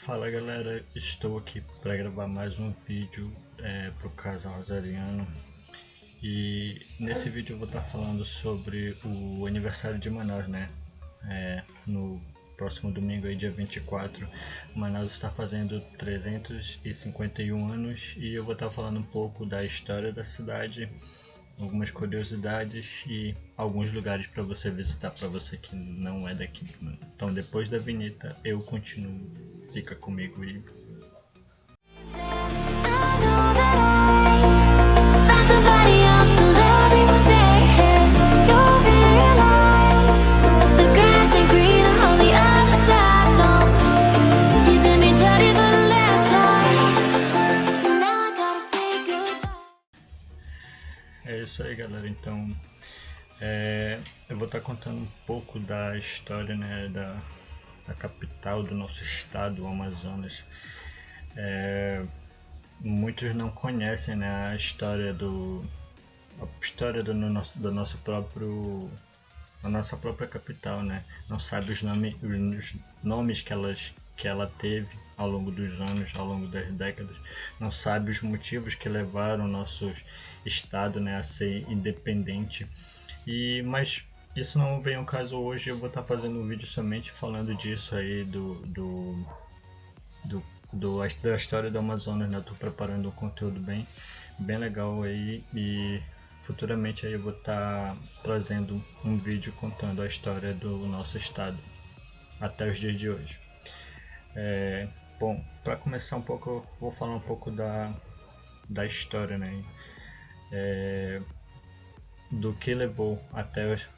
Fala galera, estou aqui para gravar mais um vídeo para o casal Rosariano. E nesse vídeo eu vou estar falando sobre o aniversário de Manaus, né? No próximo domingo, aí, dia 24, Manaus está fazendo 351 anos e eu vou estar falando um pouco da história da cidade, algumas curiosidades e alguns lugares para você visitar, para você que não é daqui. Então depois da vinheta eu continuo, fica comigo e é isso aí galera. Então eu vou estar contando um pouco da história, né, da capital do nosso estado, o Amazonas. Muitos não conhecem, né, a história do nosso próprio, a nossa própria capital, né? Não sabe os nomes que ela teve ao longo dos anos, ao longo das décadas. Não sabe os motivos que levaram o nosso estado, né, a ser independente. Mas isso não vem ao caso hoje. Eu vou estar fazendo um vídeo somente falando disso aí, da história do Amazonas, né? Estou preparando um conteúdo bem legal aí e futuramente aí eu vou estar trazendo um vídeo contando a história do nosso estado até os dias de hoje. Bom, para começar um pouco, eu vou falar um pouco da história, né? Do que levou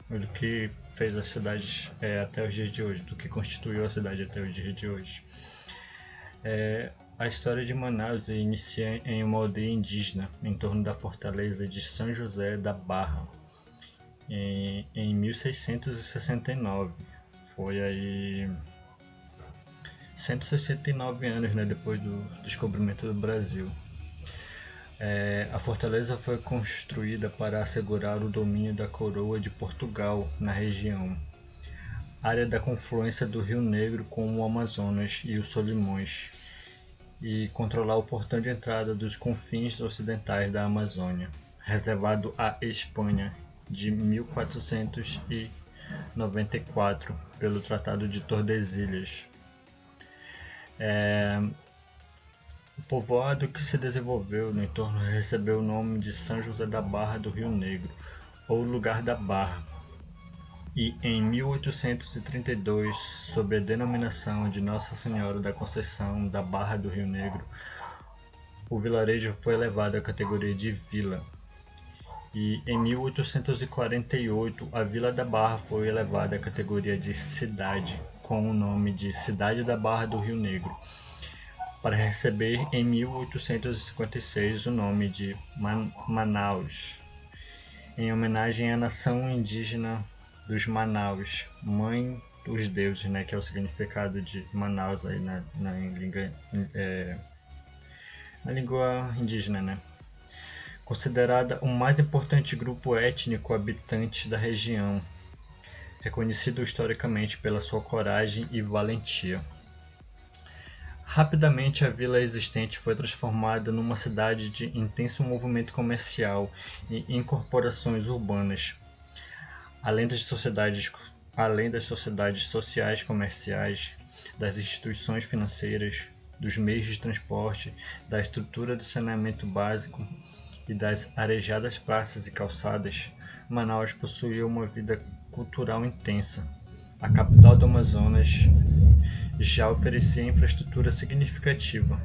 do que fez a cidade até os dias de hoje, do que constituiu a cidade até os dias de hoje. A história de Manaus inicia em uma aldeia indígena em torno da fortaleza de São José da Barra em 1669. Foi aí 169 anos, né, depois do descobrimento do Brasil. A fortaleza foi construída para assegurar o domínio da coroa de Portugal na região, área da confluência do Rio Negro com o Amazonas e os Solimões, e controlar o portão de entrada dos confins ocidentais da Amazônia, reservado à Espanha de 1494 pelo Tratado de Tordesilhas. O povoado que se desenvolveu no entorno recebeu o nome de São José da Barra do Rio Negro, ou Lugar da Barra, e em 1832, sob a denominação de Nossa Senhora da Conceição da Barra do Rio Negro, o vilarejo foi elevado à categoria de vila. E em 1848, a Vila da Barra foi elevada à categoria de cidade, com o nome de Cidade da Barra do Rio Negro, para receber em 1856 o nome de Manaus, em homenagem à nação indígena dos Manaus, mãe dos deuses, né, que é o significado de Manaus aí na língua indígena, né? Considerada o mais importante grupo étnico habitante da região, reconhecido historicamente pela sua coragem e valentia. Rapidamente a vila existente foi transformada numa cidade de intenso movimento comercial e incorporações urbanas. Além das sociedades sociais comerciais, das instituições financeiras, dos meios de transporte, da estrutura de saneamento básico e das arejadas praças e calçadas, Manaus possuía uma vida cultural intensa. A capital do Amazonas já oferecia infraestrutura significativa.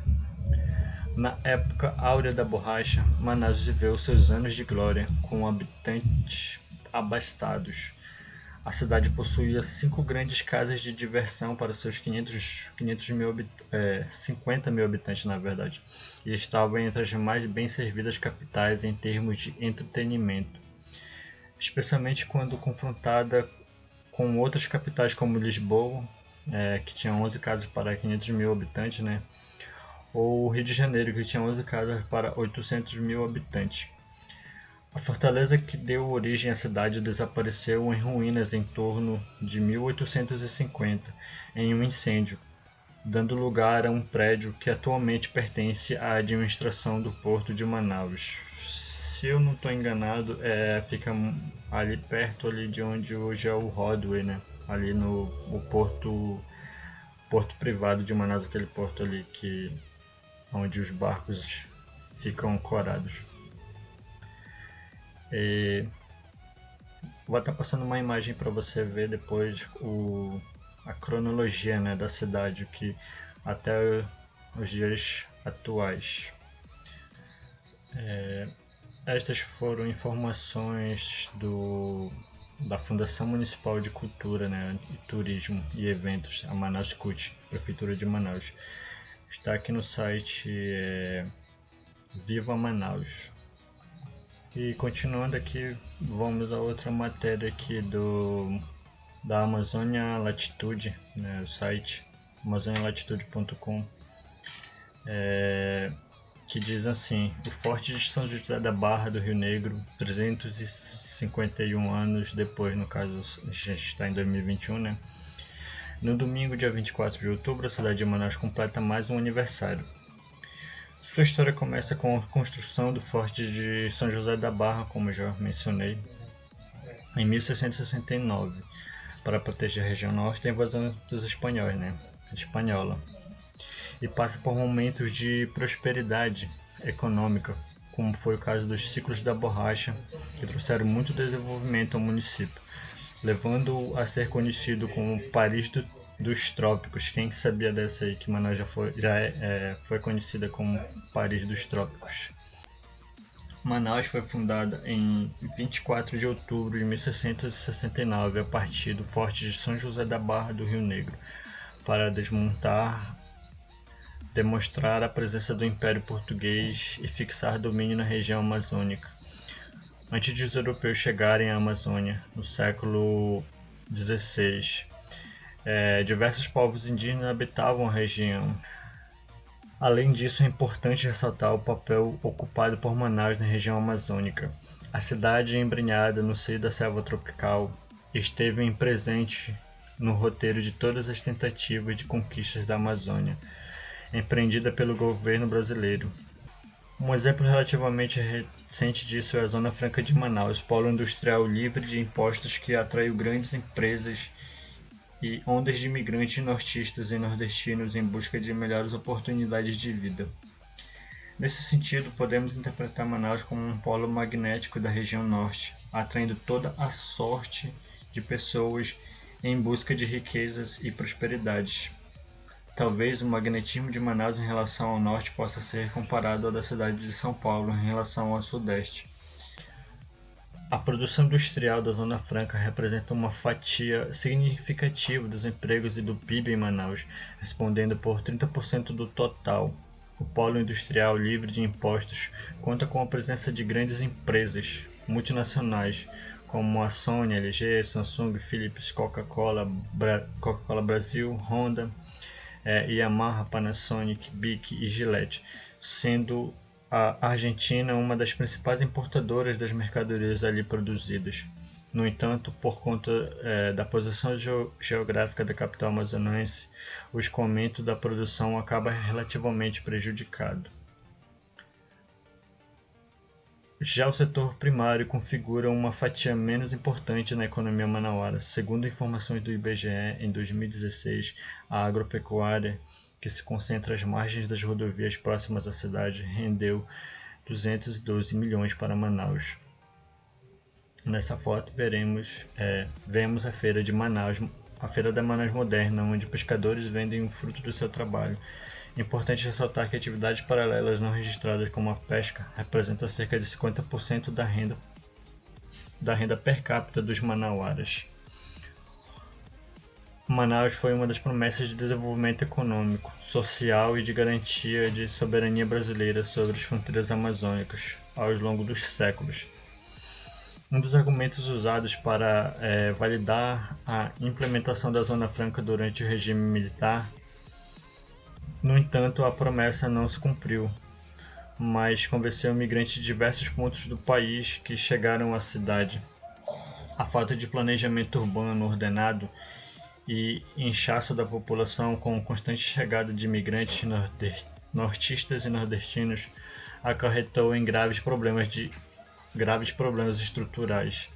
Na época áurea da borracha, Manaus viveu seus anos de glória, com habitantes abastados. A cidade possuía 5 grandes casas de diversão para seus 50 mil habitantes, na verdade, e estava entre as mais bem servidas capitais em termos de entretenimento, especialmente quando confrontada com outras capitais como Lisboa, que tinha 11 casas para 500 mil habitantes, né? Ou Rio de Janeiro, que tinha 11 casas para 800 mil habitantes. A fortaleza que deu origem à cidade desapareceu em ruínas em torno de 1850, em um incêndio, dando lugar a um prédio que atualmente pertence à administração do Porto de Manaus. Se eu não estou enganado, fica ali perto ali de onde hoje é o Rodway, né? Ali no o porto privado de Manaus, aquele porto ali onde os barcos ficam ancorados. Vou estar passando uma imagem para você ver depois a cronologia, né, da cidade até os dias atuais. Estas foram informações da Fundação Municipal de Cultura, né, e Turismo e Eventos, a Manaus CUT, Prefeitura de Manaus. Está aqui no site Viva Manaus. E continuando aqui, vamos a outra matéria aqui da Amazônia Latitude, né, o site amazonialatitude.com, que diz assim: o Forte de São José da Barra do Rio Negro, 351 anos depois, no caso a gente está em 2021, né? No domingo, dia 24 de outubro, a cidade de Manaus completa mais um aniversário. Sua história começa com a construção do Forte de São José da Barra, como já mencionei, em 1669, para proteger a região norte da invasão dos espanhóis, né? Espanhola. E passa por momentos de prosperidade econômica, como foi o caso dos ciclos da borracha, que trouxeram muito desenvolvimento ao município, levando-o a ser conhecido como Paris dos Trópicos. Quem sabia dessa aí, que Manaus foi conhecida como Paris dos Trópicos. Manaus foi fundada em 24 de outubro de 1669 a partir do Forte de São José da Barra do Rio Negro, para demonstrar a presença do Império Português e fixar domínio na região amazônica. Antes de os europeus chegarem à Amazônia, no século XVI, diversos povos indígenas habitavam a região. Além disso, é importante ressaltar o papel ocupado por Manaus na região amazônica. A cidade, embrenhada no seio da selva tropical, esteve presente no roteiro de todas as tentativas de conquistas da Amazônia, empreendida pelo governo brasileiro. Um exemplo relativamente recente disso é a Zona Franca de Manaus, polo industrial livre de impostos que atraiu grandes empresas e ondas de imigrantes nortistas e nordestinos em busca de melhores oportunidades de vida. Nesse sentido, podemos interpretar Manaus como um polo magnético da região norte, atraindo toda a sorte de pessoas em busca de riquezas e prosperidades. Talvez o magnetismo de Manaus em relação ao norte possa ser comparado ao da cidade de São Paulo em relação ao sudeste. A produção industrial da Zona Franca representa uma fatia significativa dos empregos e do PIB em Manaus, respondendo por 30% do total. O polo industrial livre de impostos conta com a presença de grandes empresas multinacionais, como a Sony, LG, Samsung, Philips, Coca-Cola Brasil, Honda, Yamaha, Panasonic, Bic e Gillette, sendo a Argentina uma das principais importadoras das mercadorias ali produzidas. No entanto, por conta da posição geográfica da capital amazonense, o escoamento da produção acaba relativamente prejudicado. Já o setor primário configura uma fatia menos importante na economia manauara. Segundo informações do IBGE, em 2016, a agropecuária, que se concentra às margens das rodovias próximas à cidade, rendeu 212 milhões para Manaus. Nessa foto vemos a feira de Manaus, a feira da Manaus moderna, onde pescadores vendem o fruto do seu trabalho. É importante ressaltar que atividades paralelas não registradas como a pesca representam cerca de 50% da renda per capita dos manauaras. Manaus foi uma das promessas de desenvolvimento econômico, social e de garantia de soberania brasileira sobre as fronteiras amazônicas ao longo dos séculos. Um dos argumentos usados para validar a implementação da Zona Franca durante o regime militar. No entanto, a promessa não se cumpriu, mas convenceu imigrantes de diversos pontos do país que chegaram à cidade. A falta de planejamento urbano ordenado e inchaço da população com constante chegada de imigrantes nortistas e nordestinos acarretou em graves problemas estruturais.